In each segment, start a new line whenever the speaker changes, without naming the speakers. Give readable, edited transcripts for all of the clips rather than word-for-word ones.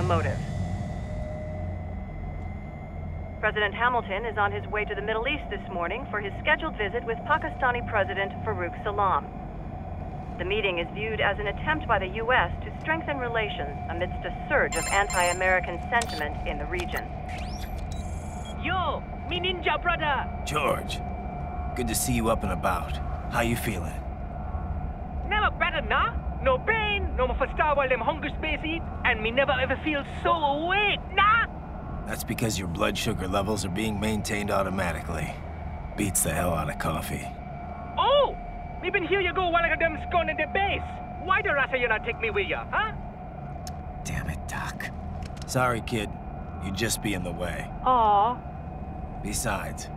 motive. President Hamilton is on his way to the Middle East this morning for his scheduled visit with Pakistani President Farouk Salam. The meeting is viewed as an attempt by the U.S. to strengthen relations amidst a surge of anti-American sentiment in the region.
Yo, me ninja brother!
George, good to see you up and about. How you feeling?
Never better, nah? No pain, no more starve while them hunger space eat, and me never ever feel so awake, nah?
That's because your blood sugar levels are being maintained automatically. Beats the hell out of coffee.
Oh! Me been here you go while I got them scone in the base. Why the rasa you not take me with ya, huh?
Damn it, Doc. Sorry, kid. You'd just be in the way.
Aw.
Besides,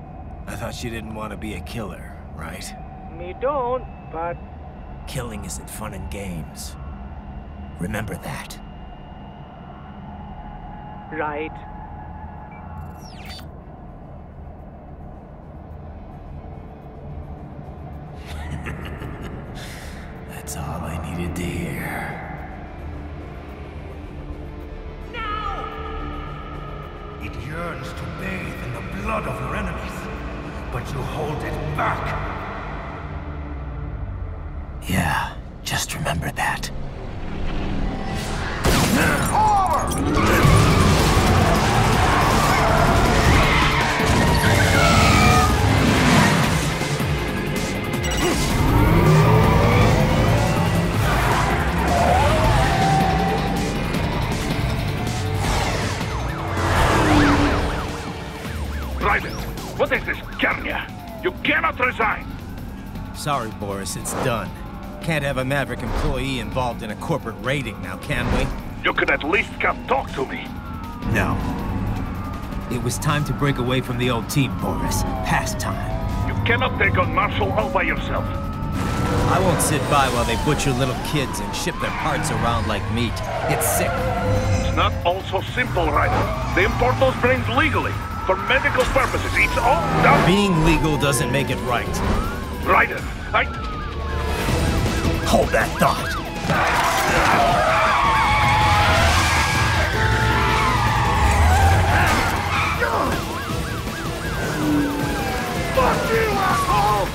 I thought you didn't want to be a killer, right?
Me don't, but...
Killing isn't fun and games. Remember that.
Right.
That's all I needed to hear.
Now!
It yearns to bathe in the blood of your enemies, but you hold it back.
Yeah, just remember that.
Raiden, what is this, Garnia? You cannot resign!
Sorry, Boris, it's done. Can't have a Maverick employee involved in a corporate raiding now, can we?
You could at least come talk to me.
No. It was time to break away from the old team, Boris. Past time.
You cannot take on Marshall all by yourself.
I won't sit by while they butcher little kids and ship their parts around like meat. It's sick.
It's not all so simple, Raiden. They import those brains legally. For medical purposes, it's all done.
Being legal doesn't make it right.
Raiden,
Hold that thought.
Fuck you, asshole!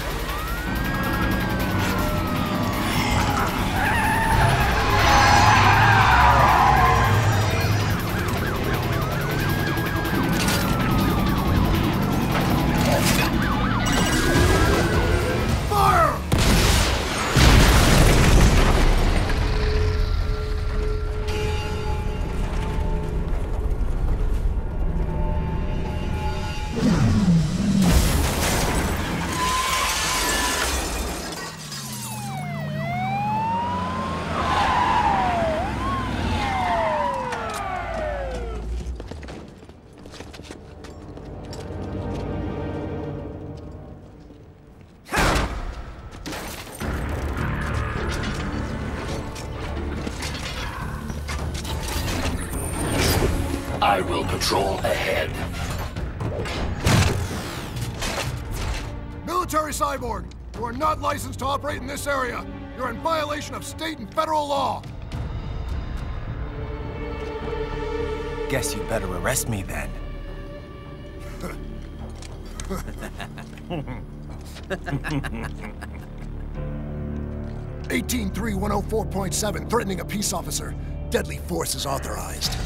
I will patrol ahead.
Military cyborg! You are not licensed to operate in this area. You're in violation of state and federal law.
Guess you better arrest me then.
18-3-104.7, threatening a peace officer. Deadly force is authorized.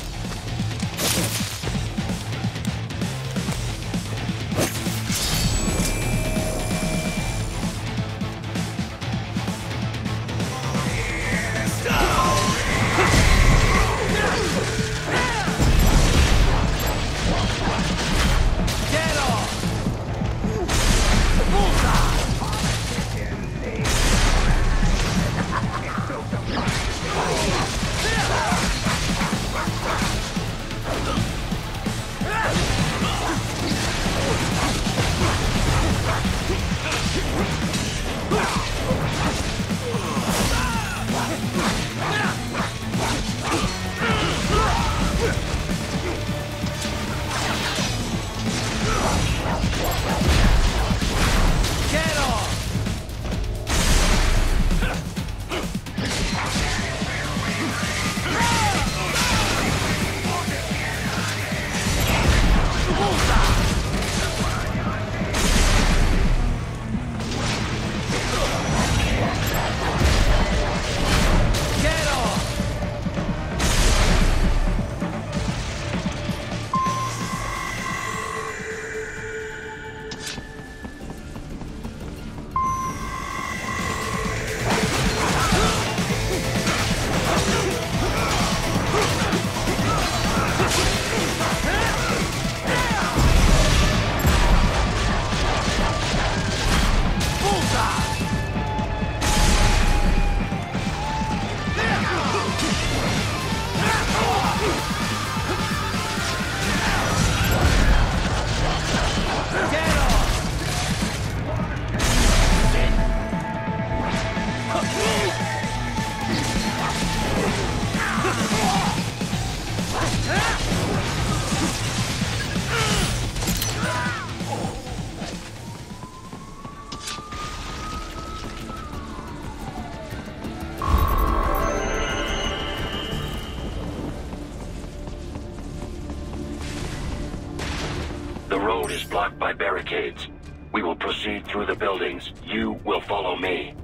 blocked by barricades. We will proceed through the buildings. You will follow me.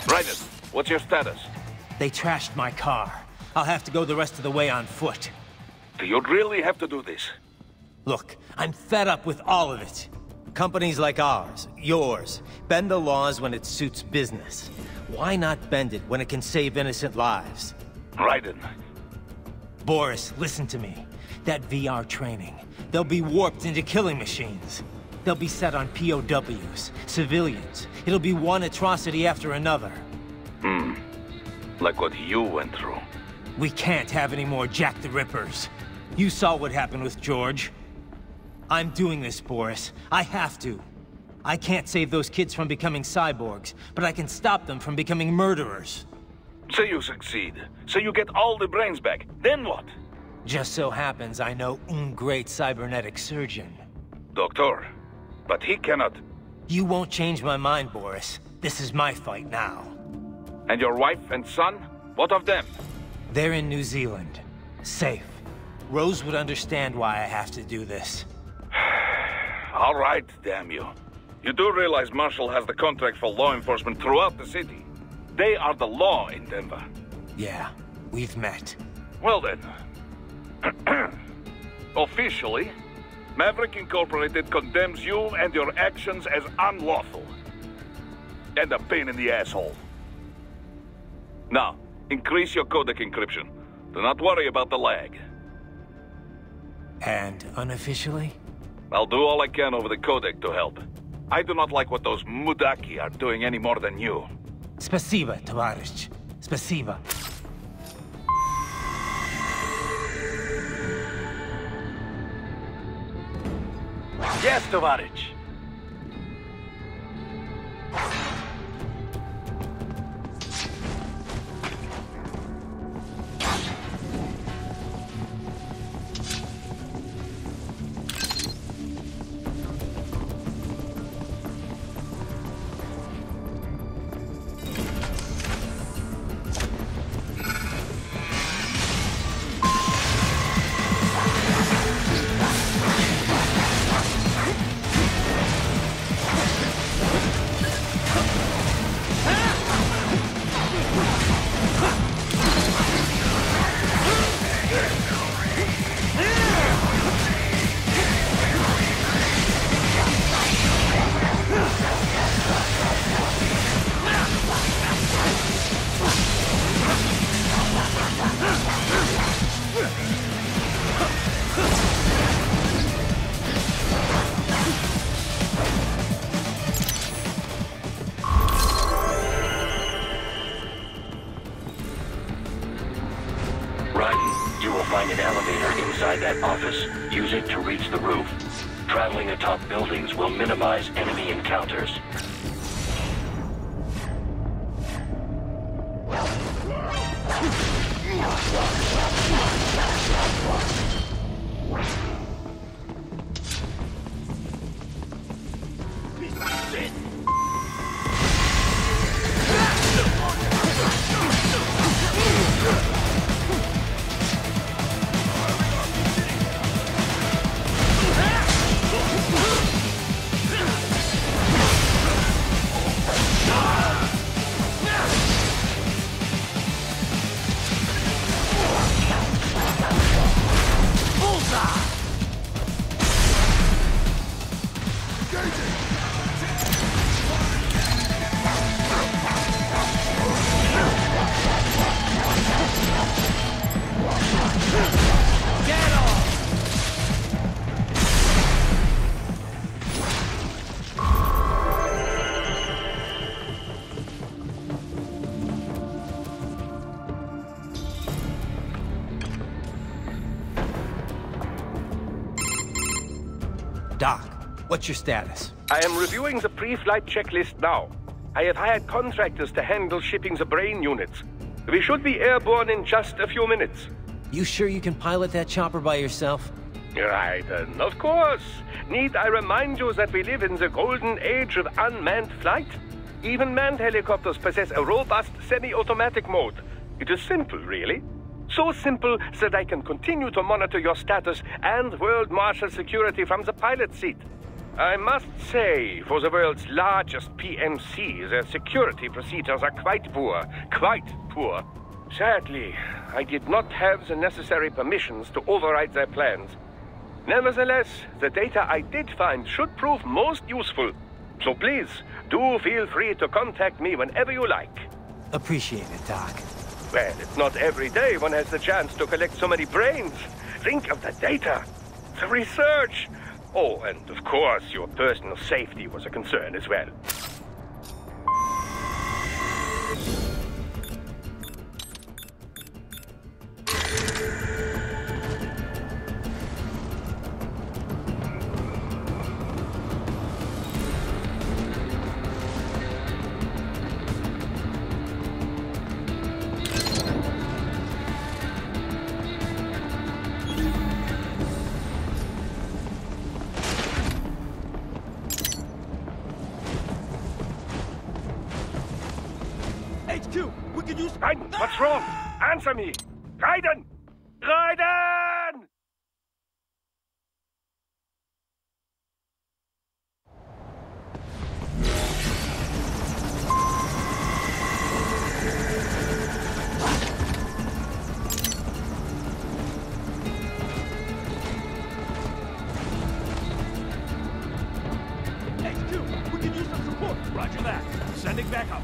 Raiden, what's your status?
They trashed my car. I'll have to go the rest of the way on foot.
Do you really have to do this?
Look, I'm fed up with all of it. Companies like ours, yours, bend the laws when it suits business. Why not bend it when it can save innocent lives?
Raiden.
Boris, listen to me. That VR training, they'll be warped into killing machines. They'll be set on POWs, civilians. It'll be one atrocity after another.
Like what you went through.
We can't have any more Jack the Rippers. You saw what happened with George. I'm doing this, Boris. I have to. I can't save those kids from becoming cyborgs, but I can stop them from becoming murderers.
Say you succeed. Say you get all the brains back. Then what?
Just so happens I know un great cybernetic surgeon.
Doctor. But he cannot.
You won't change my mind, Boris. This is my fight now.
And your wife and son? What of them?
They're in New Zealand. Safe. Rose would understand why I have to do this.
All right, damn you. You do realize Marshall has the contract for law enforcement throughout the city. They are the law in Denver.
Yeah, we've met.
Well then. Officially, Maverick Incorporated condemns you and your actions as unlawful. And a pain in the asshole. Now, increase your codec encryption. Do not worry about the lag.
And unofficially?
I'll do all I can over the codec to help. I do not like what those Mudaki are doing any more than you.
Spasiba, Tavarish. Spasiba.
Yes, Tavarish.
Traveling atop buildings will minimize enemy encounters.
Doc, what's your status?
I am reviewing the pre-flight checklist now. I have hired contractors to handle shipping the brain units. We should be airborne in just a few minutes.
You sure you can pilot that chopper by yourself?
Raiden, of course. Need I remind you that we live in the golden age of unmanned flight? Even manned helicopters possess a robust semi-automatic mode. It is simple, really. So simple that I can continue to monitor your status and world marshal security from the pilot seat. I must say, for the world's largest PMC, their security procedures are quite poor. Quite poor. Sadly, I did not have the necessary permissions to override their plans. Nevertheless, the data I did find should prove most useful. So please, do feel free to contact me whenever you like.
Appreciate it, Doc.
Well, it's not every day one has the chance to collect so many brains. Think of the data, the research. Oh, and of course, your personal safety was a concern as well. Raiden, what's wrong? Answer me! Raiden! Raiden!
H2, we can use some support. Roger that. Sending backup.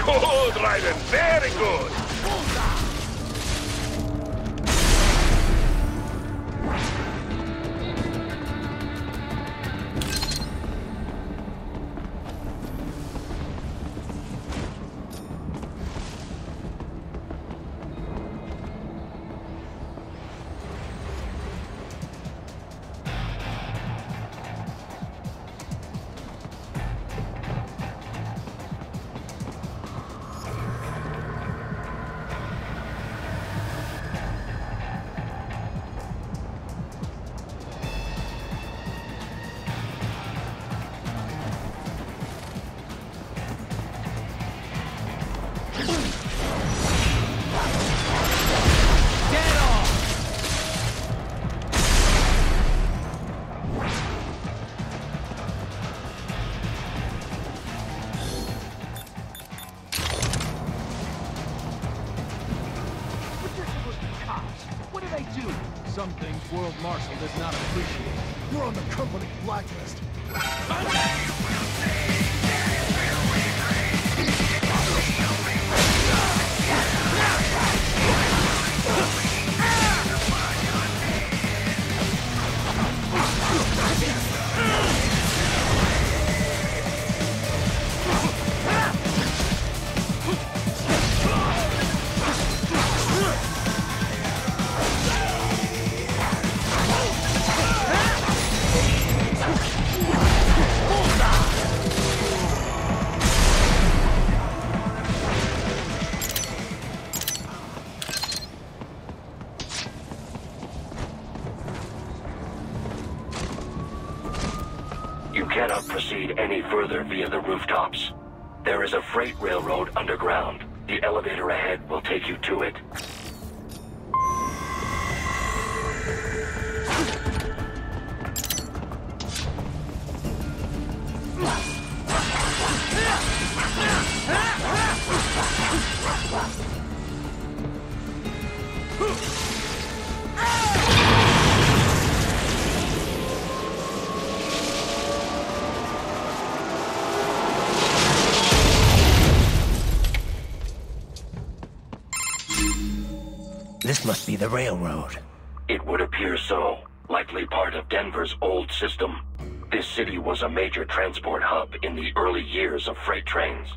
Good, Raiden. Very good.
Some things World Marshal does not appreciate.
You're on the company blacklist.
You cannot proceed any further via the rooftops. There is a freight railroad underground. The elevator ahead will take you to it.
This must be the railroad.
It would appear so. Likely part of Denver's old system. This city was a major transport hub in the early years of freight trains.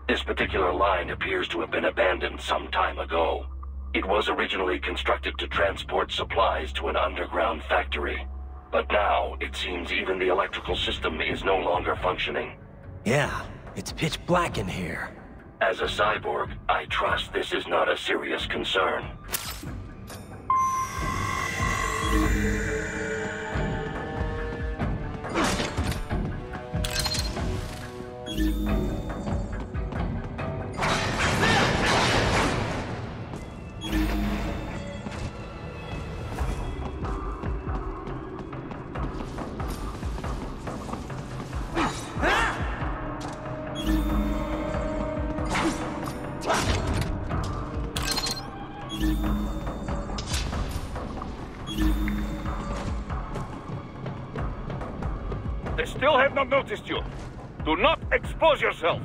This particular line appears to have been abandoned some time ago. It was originally constructed to transport supplies to an underground factory. But now, it seems even the electrical system is no longer functioning.
Yeah, it's pitch black in here.
As a cyborg, I trust this is not a serious concern.
They still have not noticed you. Do not expose yourself.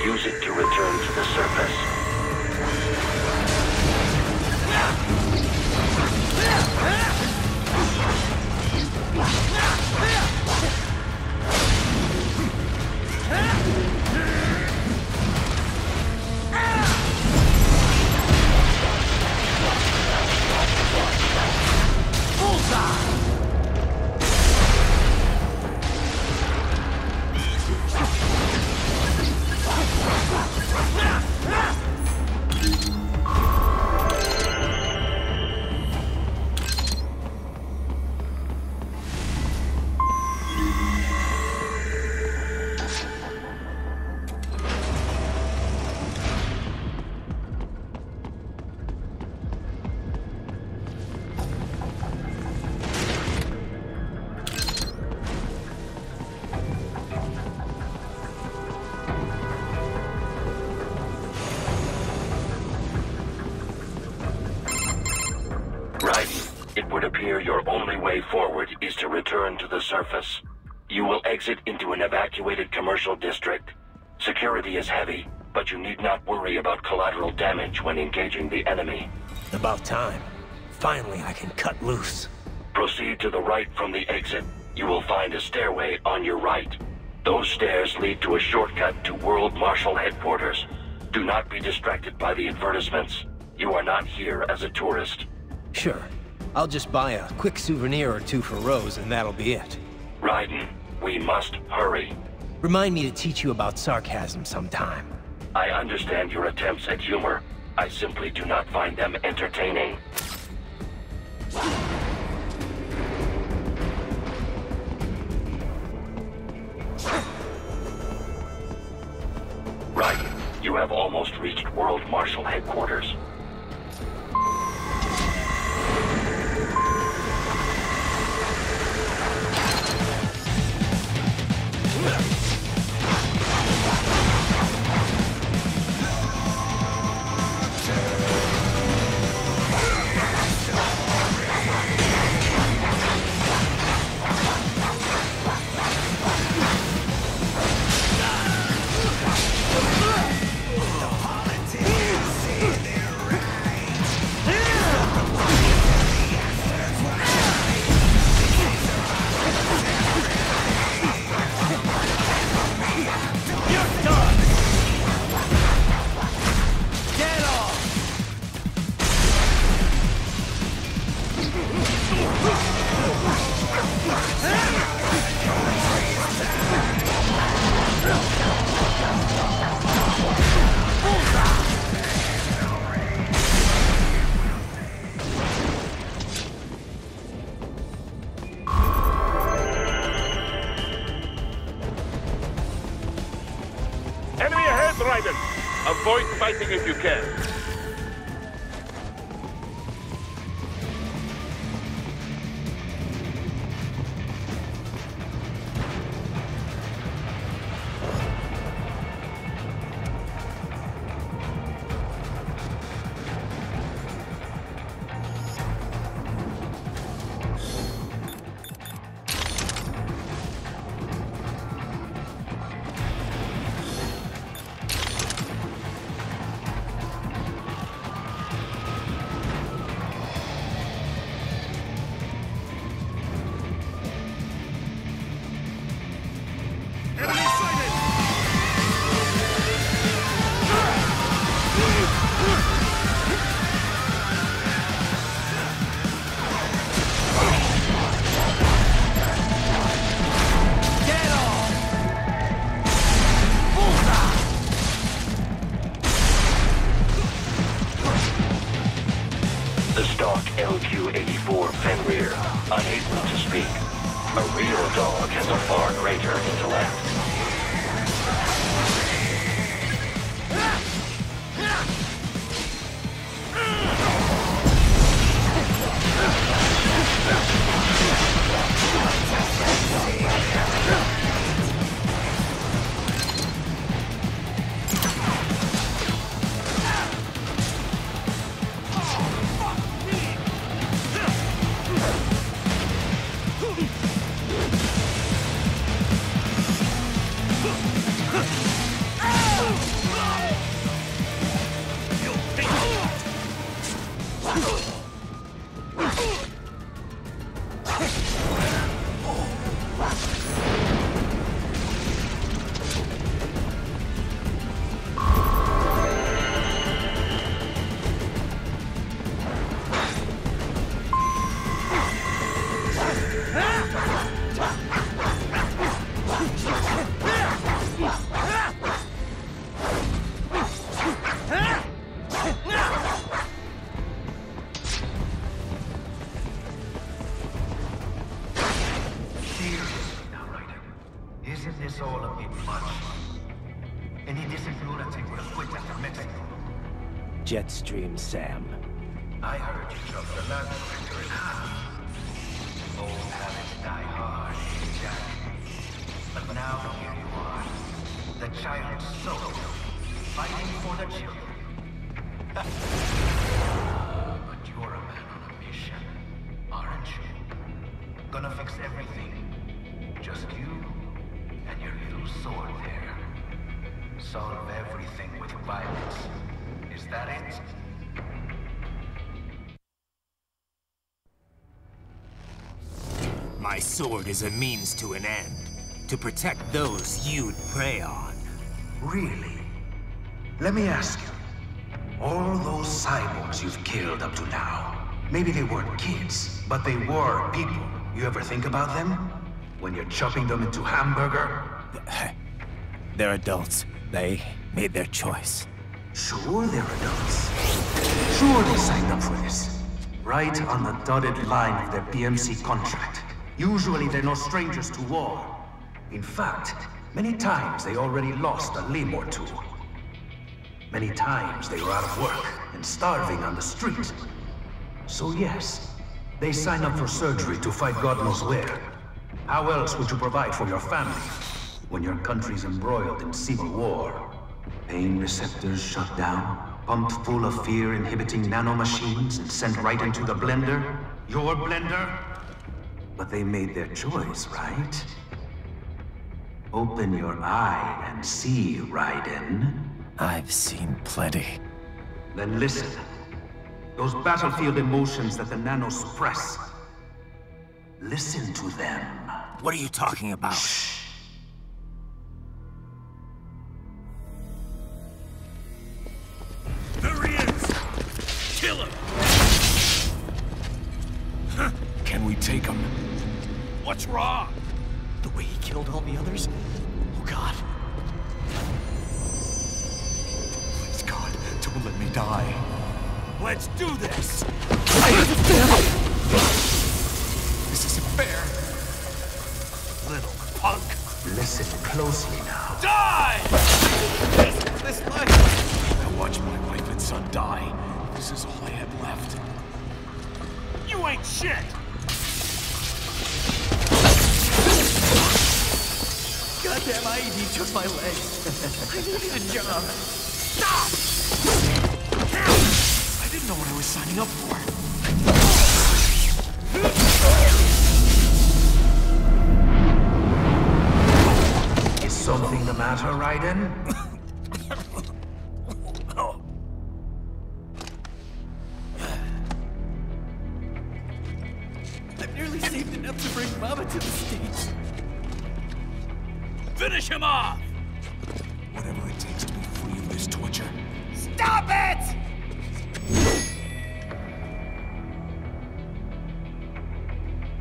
Use it to return to the surface. It would appear your only way forward is to return to the surface. You will exit into an evacuated commercial district. Security is heavy, but you need not worry about collateral damage when engaging the enemy.
About time. Finally, I can cut loose.
Proceed to the right from the exit. You will find a stairway on your right. Those stairs lead to a shortcut to World Marshal Headquarters. Do not be distracted by the advertisements. You are not here as a tourist.
Sure. I'll just buy a quick souvenir or two for Rose, and that'll be it.
Raiden, we must hurry.
Remind me to teach you about sarcasm sometime.
I understand your attempts at humor. I simply do not find them entertaining. Raiden, you have almost reached World Marshal Headquarters.
Enemy ahead, Raiden! Avoid fighting if you can. The stock LQ-84 Fenrir, unable to speak. A real dog has a far greater intellect.
jet stream, Sam.
I heard you chop the land director in half. Old habits die hard, Jack. But now here you are. The child's soul, fighting for the children. But you're a man on a mission, aren't you? Gonna fix everything. Just you and your little sword there. Solve everything with violence. Is that it?
My sword is a means to an end. To protect those you'd prey on.
Really? Let me ask you. All those cyborgs you've killed up to now, maybe they weren't kids, but they were people. You ever think about them? When you're chopping them into hamburger?
They're adults. They made their choice.
Sure they're adults. Sure they signed up for this. Right on the dotted line of their BMC contract. Usually they're no strangers to war. In fact, many times they already lost a limb or two. Many times they were out of work and starving on the street. So yes, they sign up for surgery to fight God knows where. How else would you provide for your family when your country's embroiled in civil war? Pain receptors shut down, pumped full of fear-inhibiting nanomachines and sent right into the blender? Your blender? But they made their choice, right? Open your eye and see, Raiden.
I've seen plenty.
Then listen. Those battlefield emotions that the nanos suppress. Listen to them.
What are you talking about?
Shh.
There he is! Kill him!
Can we take him?
What's wrong?
The way he killed all the others? Oh God. Please God, don't let me die.
Let's do this!
This isn't fair.
Little punk!
Listen closely now.
Die!
This life. I watched my wife and son die. This is all I had left.
You ain't shit!
Goddamn IED took my leg. I needed a job.
Stop!
I didn't know what I was signing up for.
Is something the matter, Raiden?
I've nearly saved enough to bring Mama to the States.
Finish him off!
Whatever it takes to be free of this torture.
Stop it!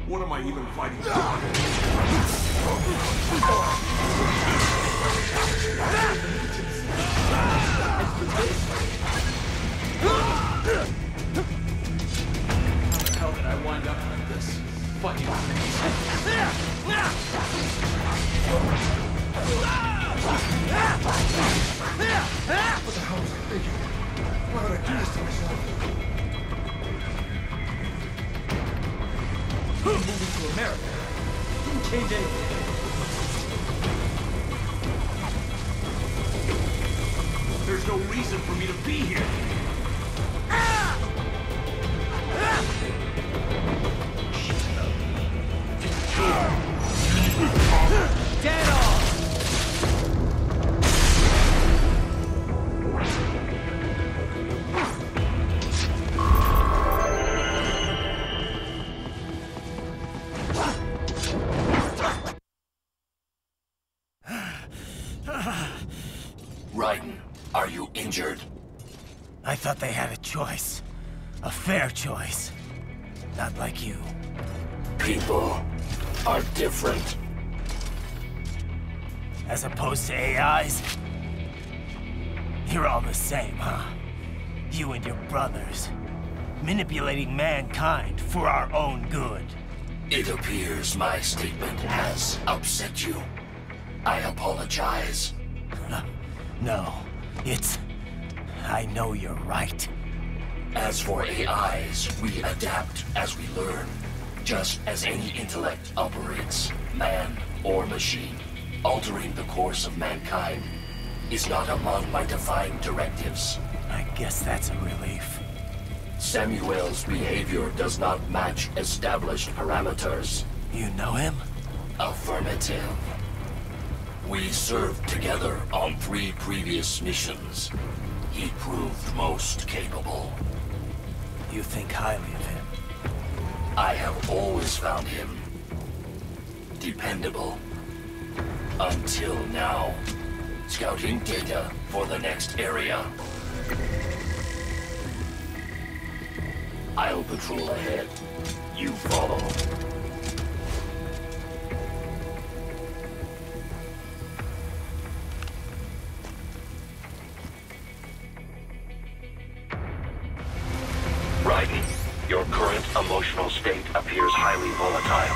What am I even fighting for?
How did I wind up like this? Fighting
What the hell was I thinking? Why would I do this to myself?
moving to America? KJ. There's no reason for me to be here. Dead on!
Raiden, are you injured?
I thought they had a choice. A fair choice. Not like you.
People are different.
As opposed to AIs? You're all the same, huh? You and your brothers. Manipulating mankind for our own good.
It appears my statement has upset you. I apologize.
No, it's... I know you're right.
As for AIs, we adapt as we learn. Just as any intellect operates, man or machine. Altering the course of mankind is not among my defined directives.
I guess that's a relief.
Samuel's behavior does not match established parameters.
You know him?
Affirmative. We served together on 3 previous missions. He proved most capable.
You think highly of him?
I have always found him dependable. Until now. Scouting data for the next area. I'll patrol ahead. You follow. Raiden, your current emotional state appears highly volatile.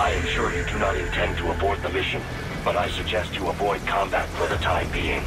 I am sure you do not intend to abort the mission, but I suggest you avoid combat for the time being.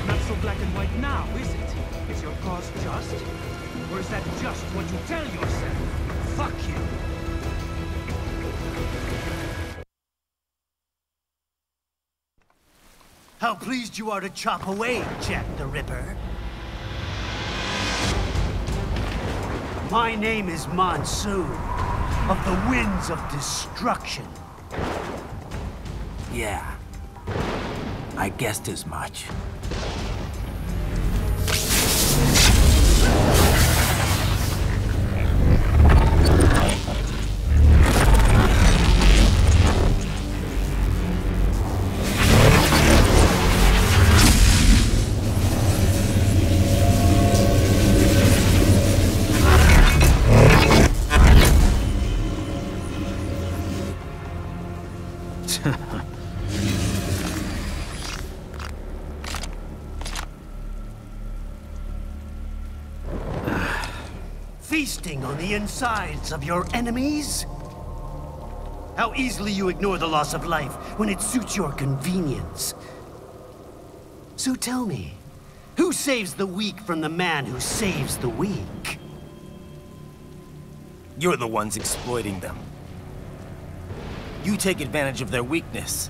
Not so black and white now, is it? Is your cause just? Or is that just what you tell yourself? Fuck you!
How pleased you are to chop away, Jack the Ripper. My name is Monsoon, of the Winds of Destruction.
Yeah. I guessed as much.
Feasting on the insides of your enemies? How easily you ignore the loss of life when it suits your convenience. So tell me, who saves the weak from the man who saves the weak?
You're the ones exploiting them. You take advantage of their weakness.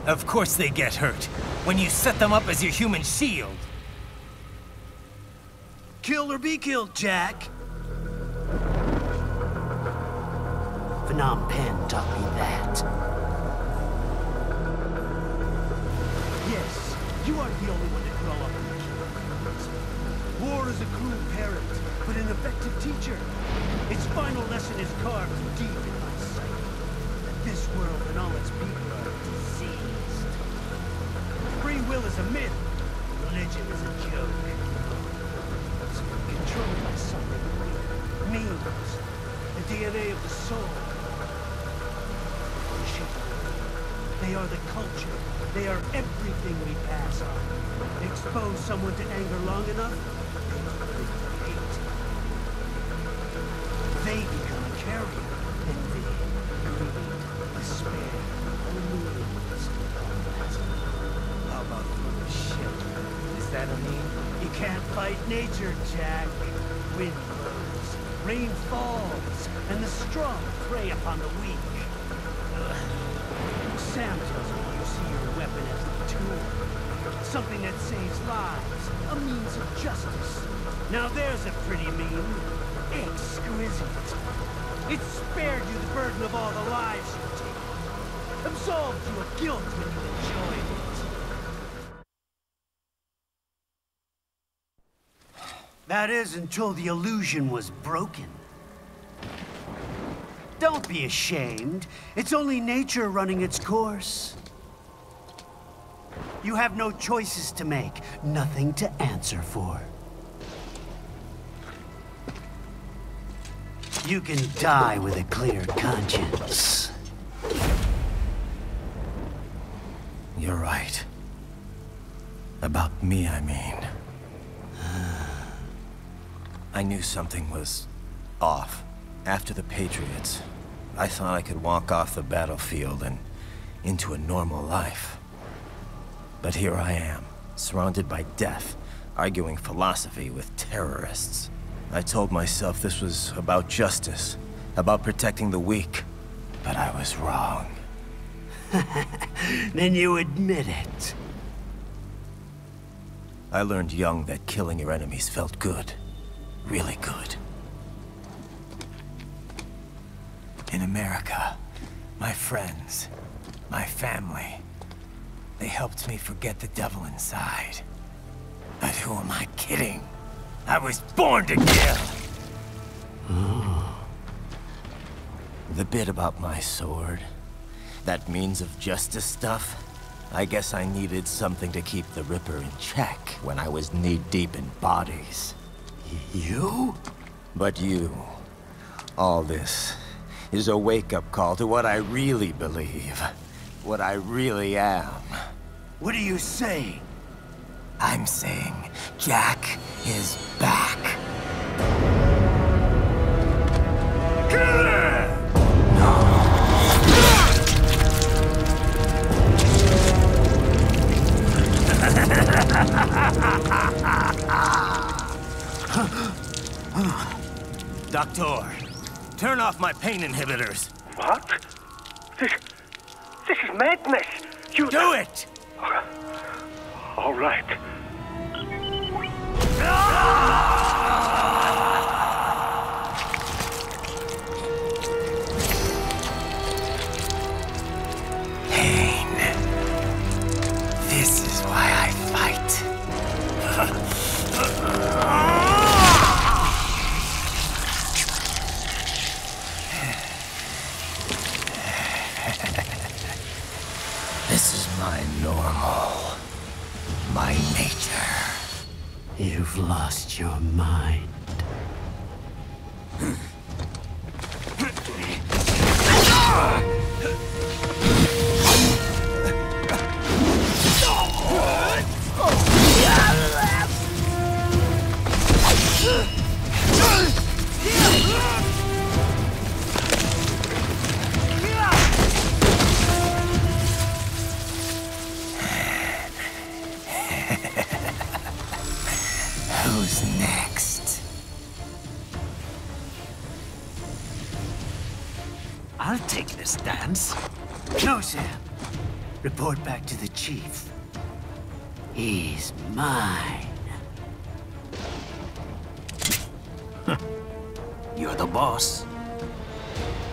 Of course they get hurt when you set them up as your human shield.
Kill or be killed, Jack. Phnom Penh taught me that.
Yes, you aren't the only one to grow up in the kingdom. War is a cruel parent, but an effective teacher. Its final lesson is carved deep in my psyche. That this world and all its people are diseased. Free will is a myth. Religion is a joke. It's controlled by something means the DNA of the soul. They are the culture. They are everything we pass on. Expose someone to anger long enough, they hate. They become a carrier. Envy, greed, despair, loneliness. How about the shit?
Is that a meme?
You can't fight nature, Jack. Wind blows, rain falls, and the strong prey upon the weak. Sam tells me you see your weapon as a tool. Something that saves lives. A means of justice. Now there's a pretty meme. Exquisite. It spared you the burden of all the lives you've taken. Absolved you of guilt when you enjoyed it.
That is until the illusion was broken. Don't be ashamed. It's only nature running its course. You have no choices to make, nothing to answer for. You can die with a clear conscience.
You're right. About me, I mean. I knew something was off. After the Patriots, I thought I could walk off the battlefield and into a normal life. But here I am, surrounded by death, arguing philosophy with terrorists. I told myself this was about justice, about protecting the weak, but I was wrong.
Then you admit it.
I learned young that killing your enemies felt good. Really good. In America, my friends, my family, they helped me forget the devil inside. But who am I kidding? I was born to kill! The bit about my sword, that means of justice stuff, I guess I needed something to keep the Ripper in check when I was knee-deep in bodies.
You?
But you, all this, is a wake-up call to what I really believe. What I really am.
What are you saying?
I'm saying Jack is back. Doctor, turn off my pain inhibitors.
What? This is madness. You
do it!
All right.
Pain. This is why I fight. This is my normal. My nature.
You've lost your mind. Sam. Report back to the chief. He's mine.
You're the boss.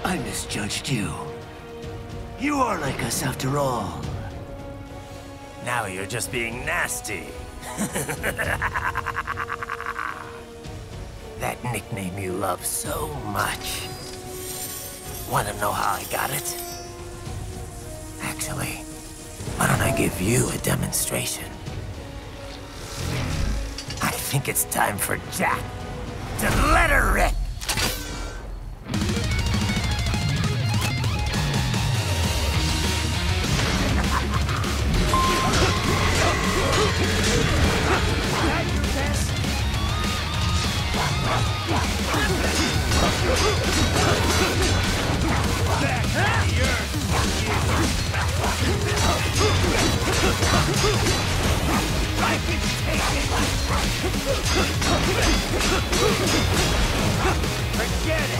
I misjudged you. You are like us after all.
Now you're just being nasty. That nickname you love so much. Want to know how I got it? Actually, why don't I give you a demonstration? I think it's time for Jack to let her rip.
Forget it!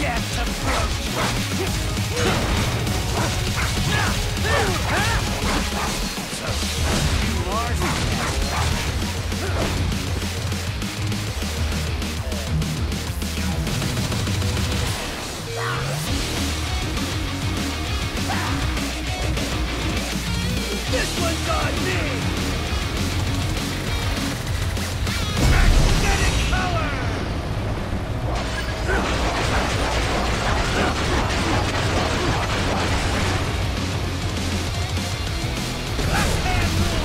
Death approaching! You are this one's on me! Magnetic power! Left hand rule!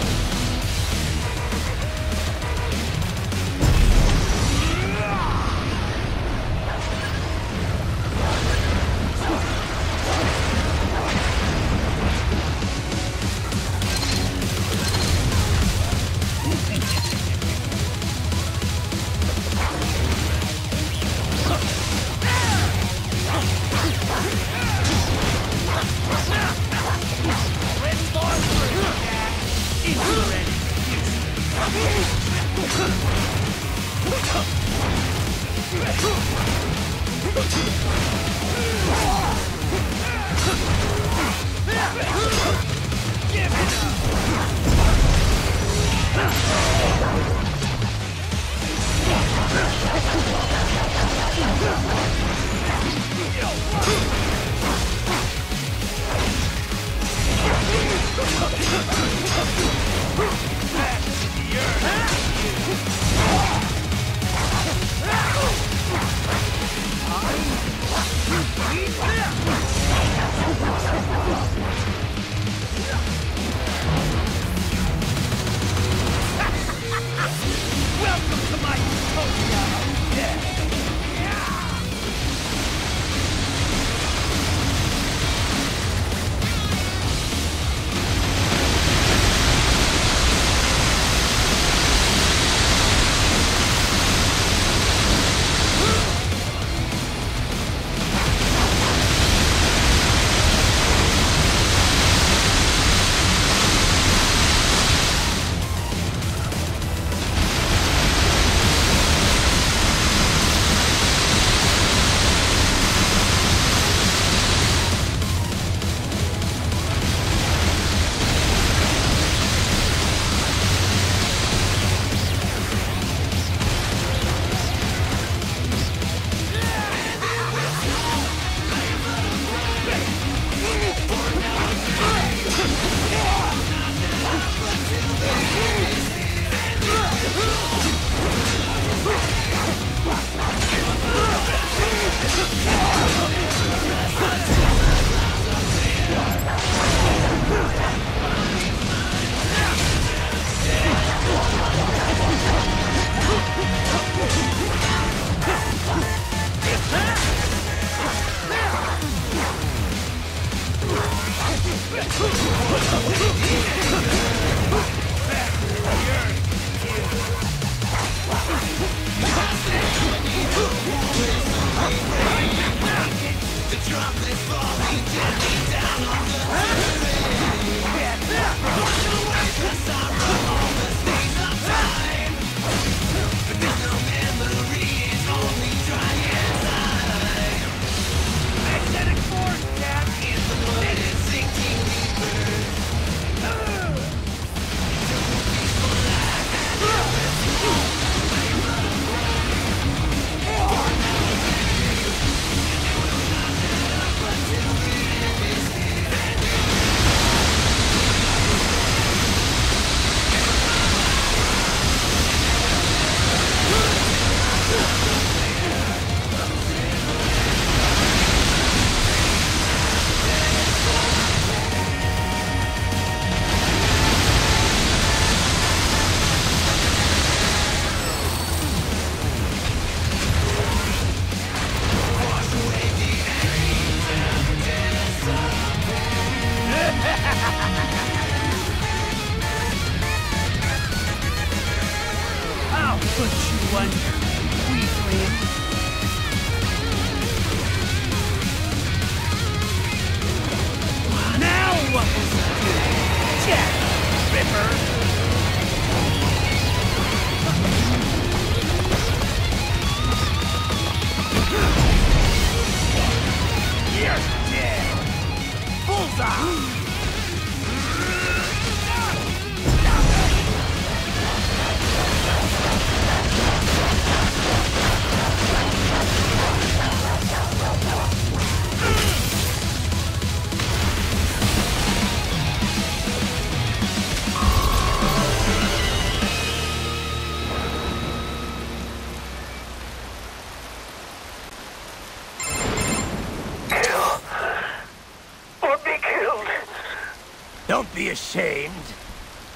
Don't be ashamed.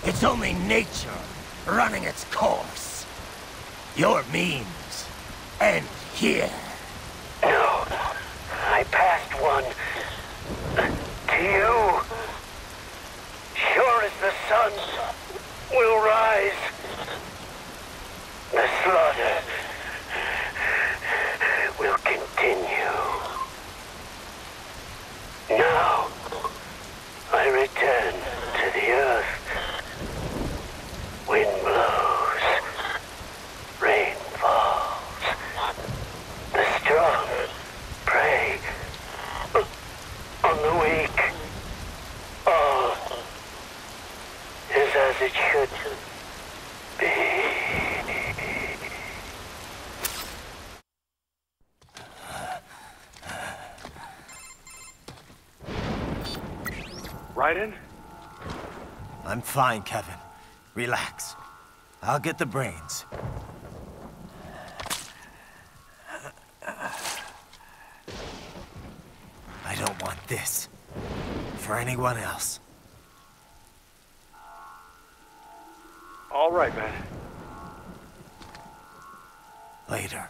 It's only nature running its course. Your means end here.
No, I passed one. To you. Sure as the sun will rise. The slaughter will continue. Now, I return to the earth. Wind blows. Rain falls. The strong prey on the weak. All is as it should be.
Raiden?
I'm fine, Kevin. Relax. I'll get the brains. I don't want this. For anyone else.
All right, man.
Later.